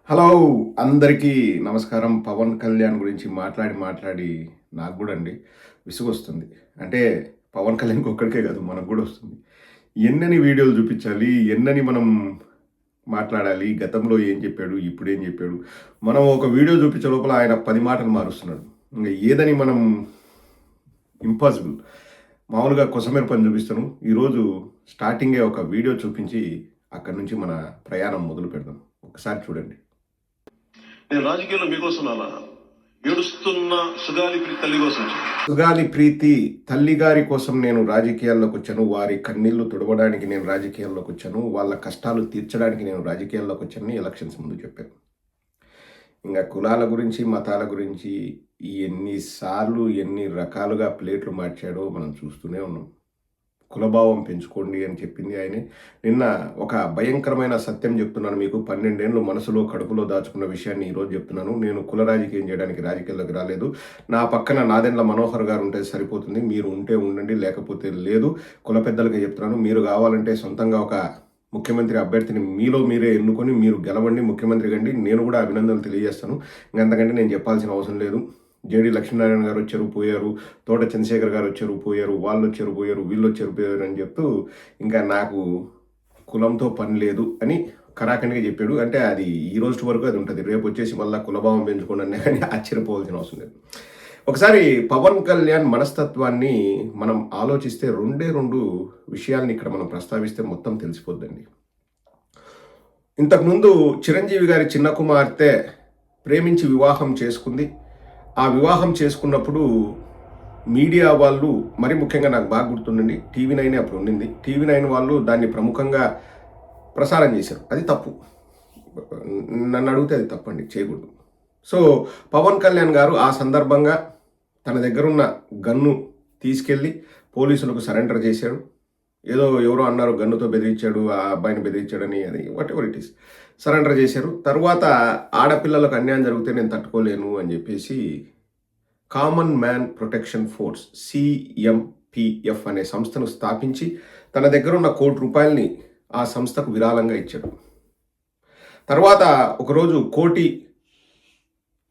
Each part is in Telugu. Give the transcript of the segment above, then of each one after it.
హలో! అందరికీ నమస్కారం. పవన్ కళ్యాణ్ గురించి మాట్లాడి నాకు గూడా అండి విసుగొస్తుంది. అంటే పవన్ కళ్యాణ్‌కి ఒక్కడికే కాదు మనకు గూడా వస్తుంది. ఎన్నని వీడియోలు చూపించాలి? ఎన్నని మనం మాట్లాడాలి? గతంలో ఏం చెప్పాడు? ఇప్పుడేం చెప్పాడు? మనం ఒక వీడియో చూపించే లోపల ఆయన 10 మాటలు మారుస్తున్నాడు. ఇంగ ఏదని మనం ఇంపాసిబుల్. మామూలుగా కొసమెరుపని చూపిస్తాను. ఈరోజు స్టార్టింగే ఒక వీడియో చూపించి అక్కడి నుంచి మన ప్రయాణం మొదలు పెడదాం. ఒకసారి చూడండి. నేను రాజకీయాల్లో మీకోసం రాలా. ఏడుస్తున్న సుగాలి ప్రీతి తల్లి కోసం వచ్చాను. సుగాలి ప్రీతి తల్లిగారి కోసం నేను రాజకీయాల్లోకి వచ్చాను. వారి కన్నీళ్లు తుడవడానికి నేను రాజకీయాల్లోకి వచ్చాను. వాళ్ళ కష్టాలు తీర్చడానికి నేను రాజకీయాల్లోకి వచ్చానని ఎలక్షన్స్ ముందు చెప్పాను. ఇంకా కులాల గురించి, మతాల గురించి ఎన్నిసార్లు, ఎన్ని రకాలుగా ప్లేట్లు మార్చాడో మనం చూస్తూనే ఉన్నాం. కులభావం పెంచుకోండి అని చెప్పింది ఆయనే. నిన్న ఒక భయంకరమైన సత్యం చెప్తున్నాను మీకు. 12 ఏళ్ళు మనసులో, కడుపులో దాచుకున్న విషయాన్ని ఈరోజు చెప్తున్నాను. నేను కుల రాజకీయం చేయడానికి రాజకీయాల్లోకి రాలేదు. నా పక్కన నాదెండ్ల మనోహర్ గారు ఉంటే సరిపోతుంది. మీరు ఉంటే ఉండండి, లేకపోతే లేదు. కుల పెద్దలకే చెప్తున్నాను. మీరు కావాలంటే సొంతంగా ఒక ముఖ్యమంత్రి అభ్యర్థిని మీలో మీరే ఎన్నుకొని మీరు గెలవండి, ముఖ్యమంత్రి కండి. నేను కూడా అభినందనలు తెలియజేస్తాను. ఇంకంతకంటే నేను చెప్పాల్సిన అవసరం లేదు. జేడి లక్ష్మీనారాయణ గారు వచ్చారు, పోయారు. తోట చంద్రశేఖర్ గారు వచ్చారు, పోయారు. వాళ్ళు వచ్చారు, పోయారు. వీళ్ళు వచ్చారు, పోయారు అని చెప్తూ ఇంకా నాకు కులంతో పని లేదు అని కరాఖండిగా చెప్పాడు. అంటే అది ఈ రోజు వరకు అది ఉంటుంది. రేపు వచ్చేసి మళ్ళీ కులభావం పెంచుకోండి కానీ ఆశ్చర్యపోవాల్సిన అవసరం లేదు. ఒకసారి పవన్ కళ్యాణ్ మనస్తత్వాన్ని మనం ఆలోచిస్తే రెండు విషయాల్ని ఇక్కడ మనం ప్రస్తావిస్తే మొత్తం తెలిసిపోద్దండి. ఇంతకుముందు చిరంజీవి గారి చిన్న కుమార్తె ప్రేమించి వివాహం చేసుకుంది. ఆ వివాహం చేసుకున్నప్పుడు మీడియా వాళ్ళు, మరి ముఖ్యంగా నాకు బాగా గుర్తుండండి, TV9 అప్పుడు ఉండింది. TV9 వాళ్ళు దాన్ని ప్రముఖంగా ప్రసారం చేశారు. అది తప్పు. నన్ను అడిగితే అది తప్పండి, చేయకూడదు. సో పవన్ కళ్యాణ్ గారు ఆ సందర్భంగా తన దగ్గరున్న గన్ను తీసుకెళ్ళి పోలీసులకు సరెండర్ చేశాడు. ఎవరో అన్నారు గన్నుతో బెదిరించాడు, ఆ అబ్బాయిని బెదిరించాడని. అది what ever it is, surrender చేశారు. తర్వాత ఆడపిల్లలకు అన్యాయం జరిగితే నేను తట్టుకోలేను అని చెప్పేసి common man protection force CMPF అనే సంస్థను స్థాపించి తన దగ్గర ఉన్న ₹1,00,00,000 ఆ సంస్థకు విరాళంగా ఇచ్చాడు. తర్వాత ఒకరోజు కోటి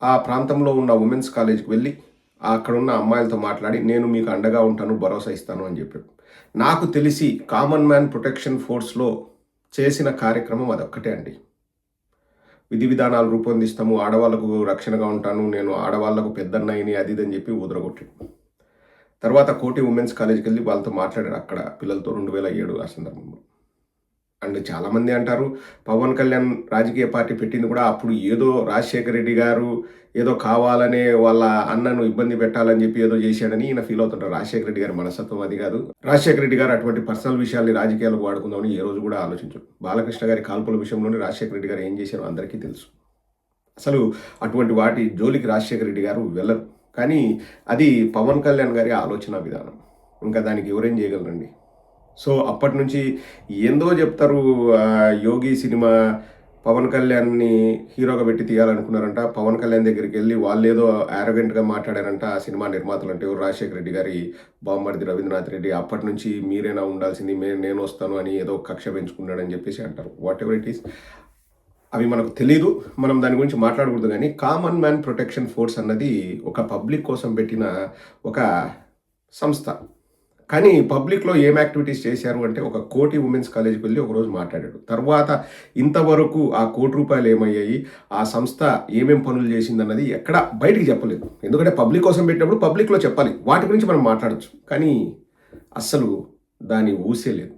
ఆ ప్రాంతంలో ఉన్న ఉమెన్స్ కాలేజ్కి వెళ్ళి అక్కడున్న అమ్మాయిలతో మాట్లాడి నేను మీకు అండగా ఉంటాను, భరోసా ఇస్తాను అని చెప్పాడు. నాకు తెలిసి కామన్ మ్యాన్ ప్రొటెక్షన్ ఫోర్స్లో చేసిన కార్యక్రమం అదొక్కటే అండి. విధి విధానాలు రూపొందిస్తాము, ఆడవాళ్ళకు రక్షణగా ఉంటాను, నేను ఆడవాళ్లకు పెద్దన్నయ్యని అది అని చెప్పి ఊదరగొట్టాడు. తర్వాత కోటి ఉమెన్స్ కాలేజ్కి వెళ్ళి వాళ్ళతో మాట్లాడారు అక్కడ పిల్లలతో 2007 ఆ సందర్భంలో. అండ్ చాలామంది అంటారు పవన్ కళ్యాణ్ రాజకీయ పార్టీ పెట్టింది కూడా అప్పుడు ఏదో రాజశేఖర రెడ్డి గారు ఏదో కావాలనే వాళ్ళ అన్నను ఇబ్బంది పెట్టాలని చెప్పి ఏదో చేశాడని ఈయన ఫీల్ అవుతుంటారు. రాజశేఖర రెడ్డి గారి మనస్తత్వం అది కాదు. రాజశేఖర రెడ్డి గారు అటువంటి పర్సనల్ విషయాల్ని రాజకీయాలకు వాడుకుందామని ఏ రోజు కూడా ఆలోచించరు. బాలకృష్ణ గారి కాల్పుల విషయంలోనే రాజశేఖర రెడ్డి గారు ఏం చేశారో అందరికీ తెలుసు. అసలు అటువంటి వాటి జోలికి రాజశేఖర రెడ్డి గారు వెళ్ళరు. కానీ అది పవన్ కళ్యాణ్ గారి ఆలోచన విధానం. ఇంకా దానికి ఎవరేం చేయగలరండి. సో అప్పటి నుంచి ఏందో చెప్తారు. యోగి సినిమా పవన్ కళ్యాణ్ని హీరోగా పెట్టి తీయాలనుకున్నారంట. పవన్ కళ్యాణ్ దగ్గరికి వెళ్ళి వాళ్ళు ఏదో యారోగెంట్గా మాట్లాడారంట. ఆ సినిమా నిర్మాతలు అంటే రాజశేఖర రెడ్డి గారి బామ్మర్ది రవీంద్రనాథ్ రెడ్డి. అప్పటి నుంచి మీరేనా ఉండాల్సింది, నేను వస్తాను అని ఏదో కక్ష పెంచుకున్నాడని చెప్పేసి అంటారు. వాట్ ఎవర్ ఇట్ ఈస్, అవి మనకు తెలీదు, మనం దాని గురించి మాట్లాడకూడదు. కానీ కామన్ మ్యాన్ ప్రొటెక్షన్ ఫోర్స్ అన్నది ఒక పబ్లిక్ కోసం పెట్టిన ఒక సంస్థ. కానీ పబ్లిక్లో ఏం యాక్టివిటీస్ చేశారు అంటే ఒక కోటి ఉమెన్స్ కాలేజ్కి వెళ్ళి ఒకరోజు మాట్లాడాడు. తర్వాత ఇంతవరకు ఆ ₹1,00,00,000 ఏమయ్యాయి, ఆ సంస్థ ఏమేం పనులు చేసిందన్నది ఎక్కడ బయటికి చెప్పలేదు. ఎందుకంటే పబ్లిక్ కోసం పెట్టినప్పుడు పబ్లిక్లో చెప్పాలి, వాటి గురించి మనం మాట్లాడచ్చు. కానీ అస్సలు దాని ఊసే లేదు.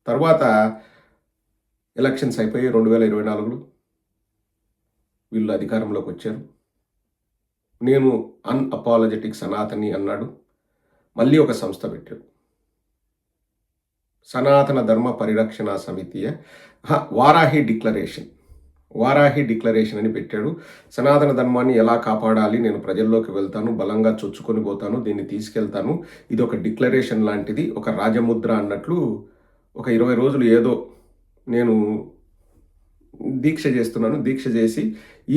తర్వాత ఎలక్షన్స్ అయిపోయి 2024లో వీళ్ళు అధికారంలోకి వచ్చారు. నేను అన్అపాలజెటిక్ సనాతని అన్నాడు. మళ్ళీ ఒక సంస్థ పెట్టాడు, సనాతన ధర్మ పరిరక్షణ సమితి, వారాహి డిక్లరేషన్ అని పెట్టాడు. సనాతన ధర్మాన్ని ఎలా కాపాడాలి, నేను ప్రజల్లోకి వెళ్తాను, బలంగా చొచ్చుకొని పోతాను, దీన్ని తీసుకెళ్తాను, ఇది ఒక డిక్లరేషన్ లాంటిది, ఒక రాజముద్ర అన్నట్లు ఒక 20 రోజులు ఏదో నేను దీక్ష చేస్తున్నాను, దీక్ష చేసి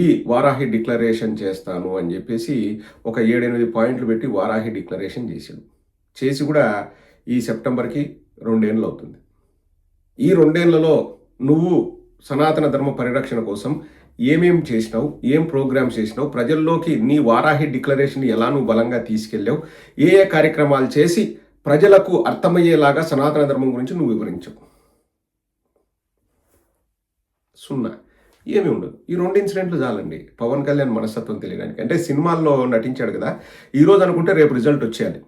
ఈ వారాహి డిక్లరేషన్ చేస్తాను అని చెప్పేసి ఒక 7-8 పాయింట్లు పెట్టి వారాహి డిక్లరేషన్ చేశాడు. చేసి కూడా ఈ సెప్టెంబర్కి 2 ఏళ్ళు అవుతుంది. ఈ 2 ఏళ్లలో నువ్వు సనాతన ధర్మ పరిరక్షణ కోసం ఏమేం చేసినావు, ఏం ప్రోగ్రామ్స్ చేసినావు, ప్రజల్లోకి నీ వారాహి డిక్లరేషన్ ఎలా నువ్వు బలంగా తీసుకెళ్ళావు, ఏ ఏ కార్యక్రమాలు చేసి ప్రజలకు అర్థమయ్యేలాగా సనాతన ధర్మం గురించి నువ్వు వివరించవు. సున్నా. ఏమీ ఉండదు. ఈ 2 ఇన్సిడెంట్లు చాలండి పవన్ కళ్యాణ్ మనస్తత్వం తెలియడానికి. అంటే సినిమాల్లో నటించాడు కదా, ఈరోజు అనుకుంటే రేపు రిజల్ట్ వచ్చేయాలి.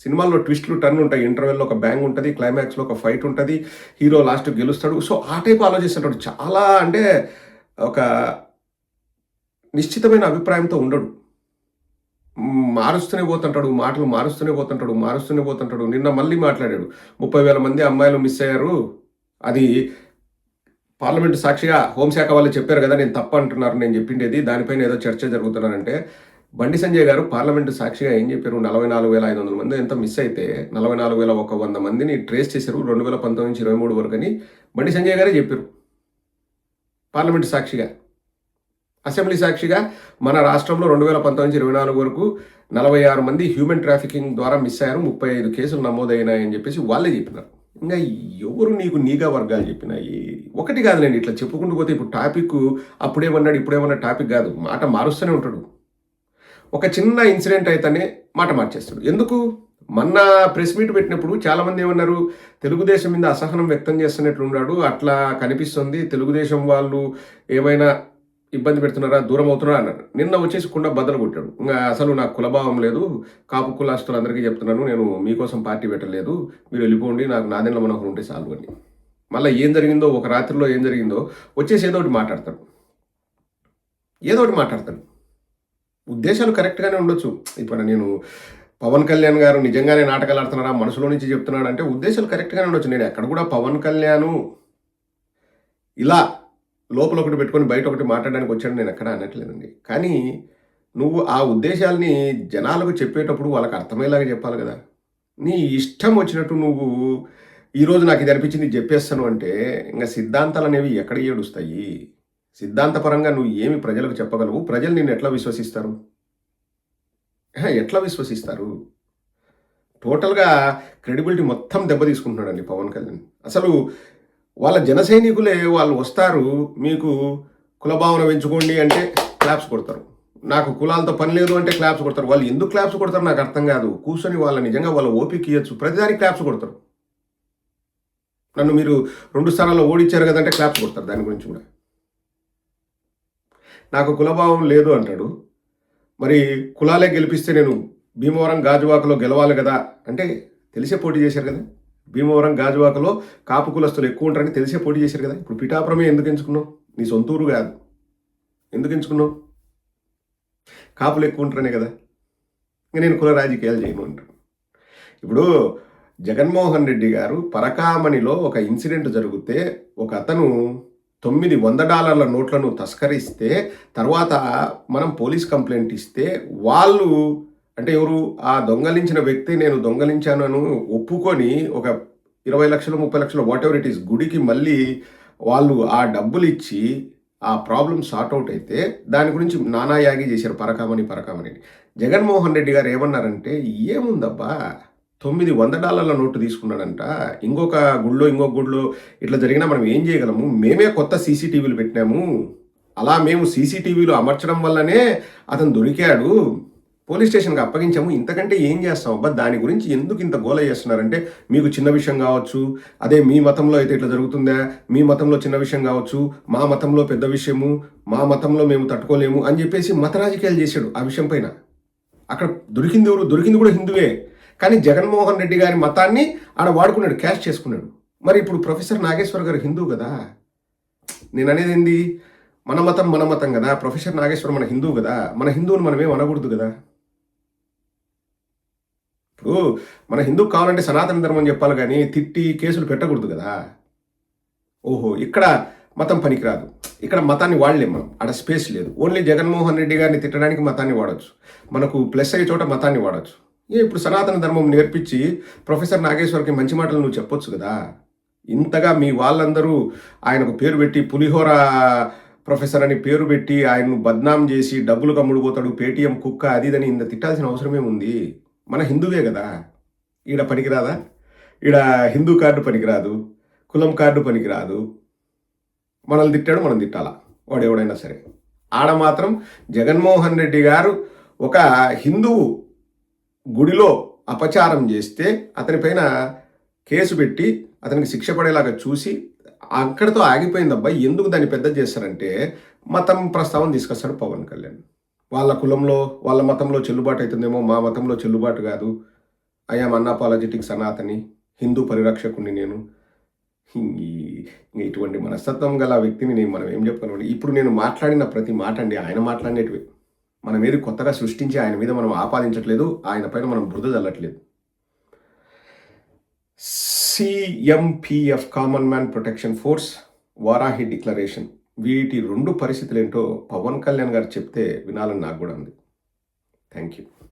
సినిమాల్లో ట్విస్ట్లు టర్న్ ఉంటాయి. ఇంటర్వెల్లో ఒక బ్యాంగ్ ఉంటుంది, క్లైమాక్స్లో ఒక ఫైట్ ఉంటుంది, హీరో లాస్ట్ గెలుస్తాడు. సో ఆ టైప్ ఆలోచిస్తుంటాడు. చాలా అంటే ఒక నిశ్చితమైన అభిప్రాయంతో ఉండడు. మారుస్తూనే పోతుంటాడు, మాటలు మారుస్తూనే పోతుంటాడు. నిన్న మళ్ళీ మాట్లాడాడు, 30,000 మంది అమ్మాయిలు మిస్ అయ్యారు, అది పార్లమెంటు సాక్షిగా హోంశాఖ వాళ్ళు చెప్పారు కదా, నేను తప్పు అంటున్నారు నేను చెప్పిండేది, దానిపైన ఏదో చర్చ జరుగుతున్నారంటే బండి సంజయ్ గారు పార్లమెంటు సాక్షిగా ఏం చెప్పారు? 44,500 మంది ఎంత మిస్ అయితే 44,100 మందిని ట్రేస్ చేశారు 2019 నుంచి 23 వరకు అని బండి సంజయ్ గారే చెప్పారు. పార్లమెంటు సాక్షిగా, అసెంబ్లీ సాక్షిగా మన రాష్ట్రంలో 2019 నుంచి 24 వరకు 46 మంది హ్యూమన్ ట్రాఫికింగ్ ద్వారా మిస్ అయ్యారు, 35 కేసులు నమోదైనాయని చెప్పేసి వాళ్ళే చెప్పినారు. ఇంకా ఎవరు నీకు నీగా వర్గాలు చెప్పినాయి? ఒకటి కాదులేండి, ఇట్లా చెప్పుకుంటూ పోతే ఇప్పుడు టాపిక్ అప్పుడేమన్నాడు ఇప్పుడేమన్నా టాపిక్ కాదు, మాట మారుస్తూనే ఉంటాడు. ఒక చిన్న ఇన్సిడెంట్ అయితేనే మాట మార్చేస్తాడు. ఎందుకు? మొన్న ప్రెస్ మీట్ పెట్టినప్పుడు చాలామంది ఏమన్నారు, తెలుగుదేశం మీద అసహనం వ్యక్తం చేస్తున్నట్లున్నాడు, అట్లా కనిపిస్తుంది, తెలుగుదేశం వాళ్ళు ఏమైనా ఇబ్బంది పెడుతున్నారా, దూరం అవుతున్నారా అన్నాడు. నిన్న వచ్చేసి కుండ బద్దలు కొట్టాడు. ఇంకా అసలు నాకు కులభావం లేదు, కాపు కులాస్తులందరికీ చెప్తున్నాను, నేను మీకోసం పార్టీ పెట్టలేదు, మీరు వెళ్ళిపోండి, నాకు నాదెండ్ల మనోహర్ ఉంటే చాలు అని. మళ్ళీ ఏం జరిగిందో, ఒక రాత్రిలో ఏం జరిగిందో వచ్చేసి ఏదో ఒకటి మాట్లాడతాడు. ఉద్దేశాలు కరెక్ట్గానే ఉండొచ్చు. ఇప్పుడు నేను పవన్ కళ్యాణ్ గారు నిజంగానే నాటకాలు ఆడుతున్నారా, మనసులో నుంచి చెప్తున్నాడు అంటే ఉద్దేశాలు కరెక్ట్గానే ఉండొచ్చు. నేను ఎక్కడ కూడా పవన్ కళ్యాణ్ ఇలా లోపల ఒకటి పెట్టుకొని బయట ఒకటి మాట్లాడడానికి వచ్చాడు నేను ఎక్కడ అనట్లేదండి. కానీ నువ్వు ఆ ఉద్దేశాలని జనాలకు చెప్పేటప్పుడు వాళ్ళకి అర్థమయ్యేలాగా చెప్పాలి కదా. నీ ఇష్టం వచ్చినట్టు నువ్వు ఈరోజు నాకు ఇది అనిపించింది చెప్పేస్తాను అంటే ఇంకా సిద్ధాంతాలు అనేవి ఎక్కడ ఏడుస్తాయి? సిద్ధాంతపరంగా నువ్వు ఏమి ప్రజలకు చెప్పగలవు? ప్రజలు నిన్ను ఎట్లా విశ్వసిస్తారు? టోటల్గా క్రెడిబిలిటీ మొత్తం దెబ్బ తీసుకుంటున్నాడండి పవన్ కళ్యాణ్. అసలు వాళ్ళ జన సైనికులే వాళ్ళు వస్తారు, మీకు కులభావన పెంచుకోండి అంటే క్లాప్స్ కొడతారు, నాకు కులాలతో పని లేదు అంటే క్లాప్స్ కొడతారు. వాళ్ళు ఎందుకు క్లాప్స్ కొడతారు నాకు అర్థం కాదు. కూర్చొని వాళ్ళ నిజంగా వాళ్ళ ఓపిక ఇవ్వచ్చు, ప్రతిదానికి క్లాప్స్ కొడతారు. నన్ను మీరు 2 స్థానాల్లో ఓడించారు కదంటే క్లాప్స్ కొడతారు. దాని గురించి కూడా నాకు కులభావం లేదు అంటాడు. మరి కులాలే గెలిపిస్తే నేను భీమవరం గాజువాకలో గెలవాలి కదా అంటే తెలిసే పోటీ చేశారు కదా. భీమవరం గాజువాకలో కాపు కులస్తులు ఎక్కువ ఉంటారని తెలిసే పోటీ చేశారు కదా. ఇప్పుడు పిఠాపురమే ఎందుకు ఎంచుకున్నావు? నీ సొంతూరు కాదు, ఎందుకు ఎంచుకున్నావు? కాపులు ఎక్కువ ఉంటారనే కదా. ఇంకా నేను కుల రాజకీయాలు చేయను అంటాడు. ఇప్పుడు జగన్మోహన్ రెడ్డి గారు పరకామణిలో ఒక ఇన్సిడెంట్ జరిగితే ఒక అతను $900 నోట్లను తస్కరిస్తే తర్వాత మనం పోలీస్ కంప్లైంట్ ఇస్తే వాళ్ళు అంటే ఎవరు ఆ దొంగలించిన వ్యక్తి నేను దొంగలించాను ఒప్పుకొని ఒక 20 లక్షలు 30 లక్షలు వాట్ ఎవర్ ఇట్ ఈస్ గుడికి మళ్ళీ వాళ్ళు ఆ డబ్బులు ఇచ్చి ఆ ప్రాబ్లం సార్ట్ అవుట్ అయితే దాని గురించి నానా యాగి చేశారు పరకామణి. జగన్మోహన్ రెడ్డి గారు ఏమన్నారంటే ఏముందబ్బా $900 నోటు తీసుకున్నాడంట, ఇంకొక గుడిలో ఇట్లా జరిగినా మనం ఏం చేయగలము, మేమే కొత్త సీసీటీవీలు పెట్టినాము, అలా మేము సీసీటీవీలు అమర్చడం వల్లనే అతను దొరికాడు, పోలీస్ స్టేషన్కి అప్పగించాము, ఇంతకంటే ఏం చేస్తాం అబ్బా, దాని గురించి ఎందుకు ఇంత గోల చేస్తున్నారంటే మీకు చిన్న విషయం కావచ్చు, అదే మీ మతంలో అయితే ఇట్లా జరుగుతుందా, మీ మతంలో చిన్న విషయం కావచ్చు, మా మతంలో పెద్ద విషయము, మా మతంలో మేము తట్టుకోలేము అని చెప్పేసి మత రాజకీయాలు చేశాడు ఆ విషయం పైన. అక్కడ దొరికింది కూడా హిందువే, కానీ జగన్మోహన్ రెడ్డి గారి మతాన్ని ఆడ వాడుకున్నాడు, క్యాష్ చేసుకున్నాడు. మరి ఇప్పుడు ప్రొఫెసర్ నాగేశ్వర్ గారు హిందూ కదా, నేను అనేది ఏంది, మన మతం కదా, ప్రొఫెసర్ నాగేశ్వర్ మన హిందూ కదా, మన హిందువుని మనమేం అనకూడదు కదా. ఇప్పుడు మన హిందూ కావాలంటే సనాతన ధర్మం చెప్పాలి కానీ తిట్టి కేసులు పెట్టకూడదు కదా. ఓహో ఇక్కడ మతం పనికిరాదు, ఇక్కడ మతాన్ని వాడలేము మనం, ఆడ స్పేస్ లేదు. ఓన్లీ జగన్మోహన్ రెడ్డి గారిని తిట్టడానికి మతాన్ని వాడచ్చు, మనకు ప్లస్ అయ్యే చోట మతాన్ని వాడచ్చు. ఇప్పుడు సనాతన ధర్మం నేర్పించి ప్రొఫెసర్ నాగేశ్వర్కి మంచి మాటలు నువ్వు చెప్పొచ్చు కదా. ఇంతగా మీ వాళ్ళందరూ ఆయనకు పేరు పెట్టి పులిహోర ప్రొఫెసర్ అని పేరు పెట్టి ఆయన్ను బద్నాం చేసి డబ్బులు కమ్ముడుపోతాడు, పేటీఎం కుక్క అది ఇదని ఇంత తిట్టాల్సిన అవసరమే ఉంది. మన హిందువే కదా, ఈడ పనికిరాదా? ఈడ హిందూ కార్డు పనికిరాదు, కులం కార్డు పనికిరాదు, మనల్ని తిట్టాడు, మనం తిట్టాలా, వాడు ఎవడైనా సరే. ఆడ మాత్రం జగన్మోహన్ రెడ్డి గారు ఒక హిందువు గుడిలో అపచారం చేస్తే అతనిపైన కేసు పెట్టి అతనికి శిక్ష పడేలాగా చూసి అక్కడితో ఆగిపోయిందబ్బా. ఎందుకు దాన్ని పెద్ద చేస్తారంటే మతం ప్రస్తావన తీసుకొస్తాడు పవన్ కళ్యాణ్. వాళ్ళ కులంలో వాళ్ళ మతంలో చెల్లుబాటు అవుతుందేమో, మా మతంలో చెల్లుబాటు కాదు, ఐఎమ్ అన్అపాలజెటిక్ సనాతని, హిందూ పరిరక్షకుని నేను. ఇటువంటి మనస్తత్వం గల వ్యక్తిని మనం ఏం చెప్పుకోవాలి. ఇప్పుడు నేను మాట్లాడిన ప్రతి మాట అండి ఆయన మాట్లాడినటివి. మనం ఏది కొత్తగా సృష్టించి ఆయన మీద మనం ఆపాదించట్లేదు, ఆయన పైన మనం బురద చల్లట్లేదు. CMPF common man protection force Varahi declaration, వీటి 2 పరిస్థితులు ఏంటో పవన్ కళ్యాణ్ గారు చెప్తే వినాలని నాకు కూడా ఉంది. Thank you.